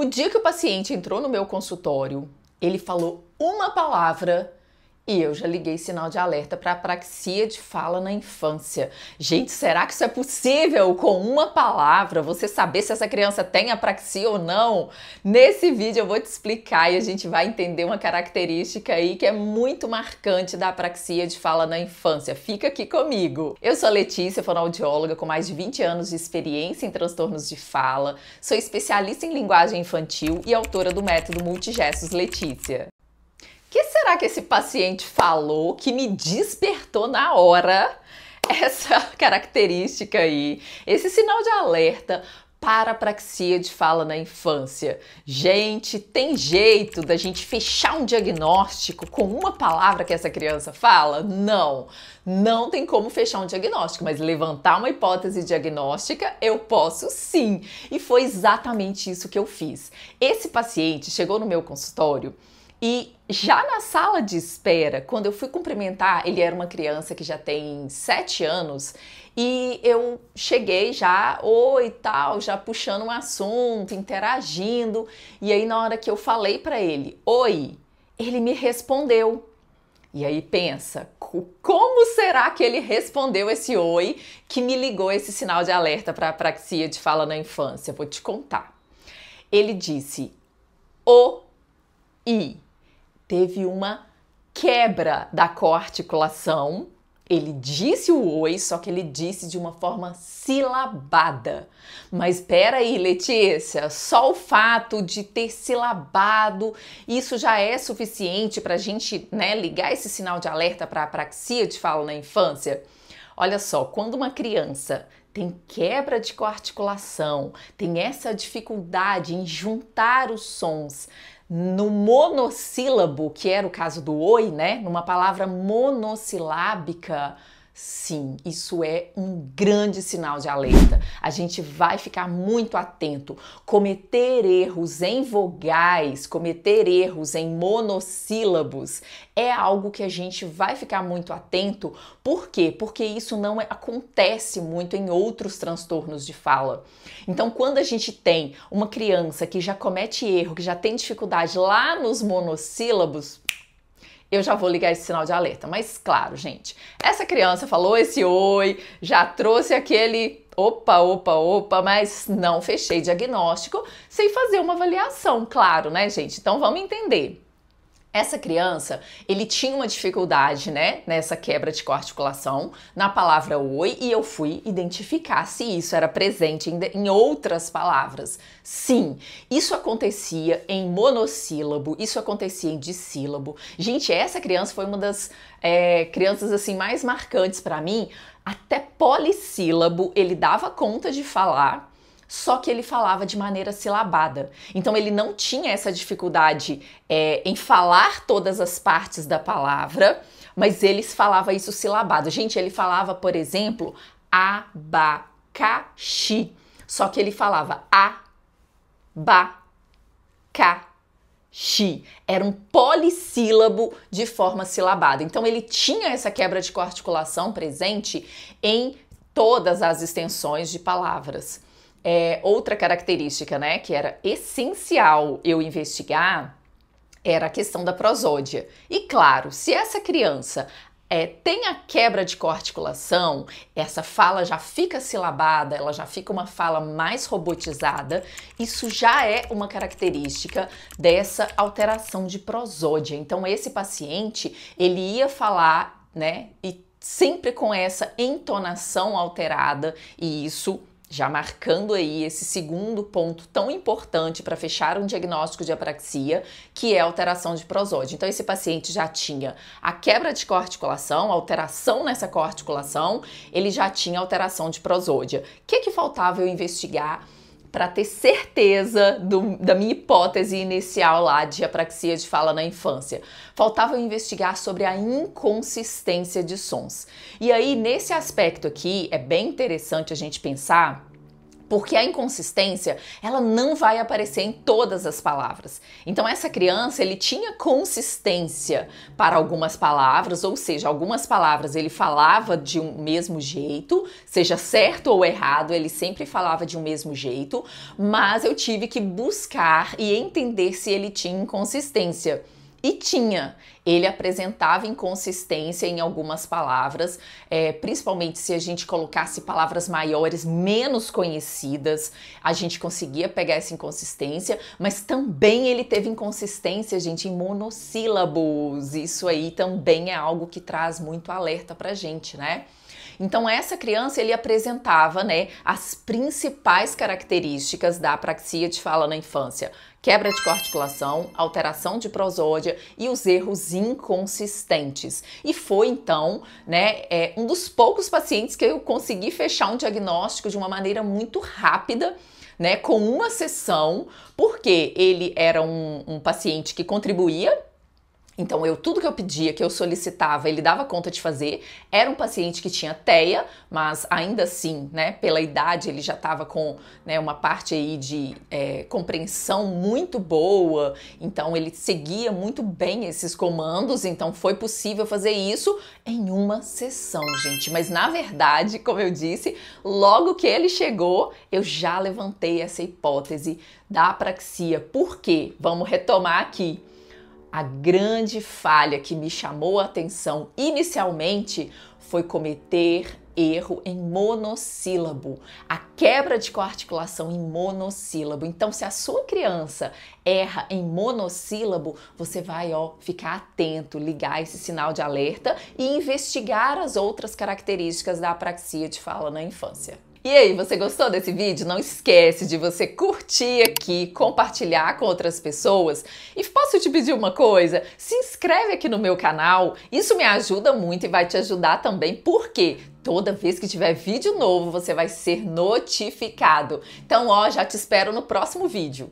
O dia que o paciente entrou no meu consultório, ele falou uma palavra e eu já liguei sinal de alerta para apraxia de fala na infância. Gente, será que isso é possível com uma palavra você saber se essa criança tem apraxia ou não? Nesse vídeo eu vou te explicar e a gente vai entender uma característica aí que é muito marcante da apraxia de fala na infância. Fica aqui comigo. Eu sou a Letícia, fonoaudióloga com mais de 20 anos de experiência em transtornos de fala, sou especialista em linguagem infantil e autora do método Multigestos Letícia. O que será que esse paciente falou que me despertou na hora essa característica aí, esse sinal de alerta para apraxia de fala na infância? Gente, tem jeito da gente fechar um diagnóstico com uma palavra que essa criança fala? Não, não tem como fechar um diagnóstico, mas levantar uma hipótese diagnóstica eu posso sim. E foi exatamente isso que eu fiz. Esse paciente chegou no meu consultório e já na sala de espera, quando eu fui cumprimentar, ele era uma criança que já tem 7 anos e eu cheguei já, oi tal, já puxando um assunto, interagindo. E aí na hora que eu falei para ele, oi, ele me respondeu. E aí pensa, como será que ele respondeu esse oi que me ligou esse sinal de alerta para apraxia de fala na infância? Vou te contar. Ele disse, i. Teve uma quebra da coarticulação. Ele disse o oi, só que ele disse de uma forma silabada. Mas espera aí, Letícia, só o fato de ter silabado, isso já é suficiente para a gente, ligar esse sinal de alerta para apraxia de fala na infância? Olha só, quando uma criança tem quebra de coarticulação, tem essa dificuldade em juntar os sons no monossílabo, que era o caso do oi, numa palavra monossilábica, sim, isso é um grande sinal de alerta. A gente vai ficar muito atento. Cometer erros em vogais, cometer erros em monossílabos é algo que a gente vai ficar muito atento. Por quê? Porque isso não acontece muito em outros transtornos de fala. Então, quando a gente tem uma criança que já comete erro, que já tem dificuldade lá nos monossílabos, eu já vou ligar esse sinal de alerta. Mas claro, gente, essa criança falou esse oi, já trouxe aquele opa, mas não fechei diagnóstico sem fazer uma avaliação, claro, gente? Então vamos entender. Essa criança, ele tinha uma dificuldade, nessa quebra de coarticulação, na palavra oi, e eu fui identificar se isso era presente em outras palavras. Sim, isso acontecia em monossílabo, isso acontecia em dissílabo. Gente, essa criança foi uma das crianças assim mais marcantes para mim, até polissílabo ele dava conta de falar, só que ele falava de maneira silabada. Então ele não tinha essa dificuldade em falar todas as partes da palavra, mas ele falava isso silabado. Gente, ele falava, por exemplo, abacaxi, só que ele falava abacaxi. Era um polissílabo de forma silabada. Então ele tinha essa quebra de coarticulação presente em todas as extensões de palavras. Outra característica, que era essencial eu investigar, era a questão da prosódia. E claro, se essa criança tem a quebra de coarticulação, essa fala já fica silabada, ela já fica uma fala mais robotizada, isso já é uma característica dessa alteração de prosódia. Então esse paciente, ele ia falar, e sempre com essa entonação alterada, e isso já marcando aí esse segundo ponto tão importante para fechar um diagnóstico de apraxia, que é a alteração de prosódia. Então esse paciente já tinha a quebra de coarticulação, alteração nessa coarticulação, ele já tinha alteração de prosódia. O que faltava eu investigar para ter certeza da minha hipótese inicial lá de apraxia de fala na infância? Faltava eu investigar sobre a inconsistência de sons. E aí, nesse aspecto aqui, é bem interessante a gente pensar, Porque a inconsistência, ela não vai aparecer em todas as palavras. Então essa criança, ele tinha consistência para algumas palavras, ou seja, algumas palavras ele falava de um mesmo jeito, seja certo ou errado, ele sempre falava de um mesmo jeito, mas eu tive que buscar e entender se ele tinha inconsistência. E tinha, ele apresentava inconsistência em algumas palavras, principalmente se a gente colocasse palavras maiores, menos conhecidas, a gente conseguia pegar essa inconsistência, mas também ele teve inconsistência, gente, em monossílabos. Isso aí também é algo que traz muito alerta pra gente, né? Então essa criança, ele apresentava, né, as principais características da apraxia de fala na infância: quebra de coarticulação, alteração de prosódia e os erros inconsistentes. E foi então, né, um dos poucos pacientes que eu consegui fechar um diagnóstico de uma maneira muito rápida, né, com uma sessão, porque ele era um paciente que contribuía. Então, tudo que eu pedia, que eu solicitava, ele dava conta de fazer. Era um paciente que tinha TEA, mas ainda assim, né, pela idade, ele já estava com, né, uma parte aí de compreensão muito boa. Então, ele seguia muito bem esses comandos. Então, foi possível fazer isso em uma sessão, gente. Mas, na verdade, como eu disse, logo que ele chegou, eu já levantei essa hipótese da apraxia. Por quê? Vamos retomar aqui. A grande falha que me chamou a atenção inicialmente foi cometer erro em monossílabo, a quebra de coarticulação em monossílabo. Então, se a sua criança erra em monossílabo, você vai, ficar atento, ligar esse sinal de alerta e investigar as outras características da apraxia de fala na infância. E aí, você gostou desse vídeo? Não esquece de você curtir aqui, compartilhar com outras pessoas. E posso te pedir uma coisa? Se inscreve aqui no meu canal, isso me ajuda muito e vai te ajudar também, porque toda vez que tiver vídeo novo, você vai ser notificado. Então, já te espero no próximo vídeo.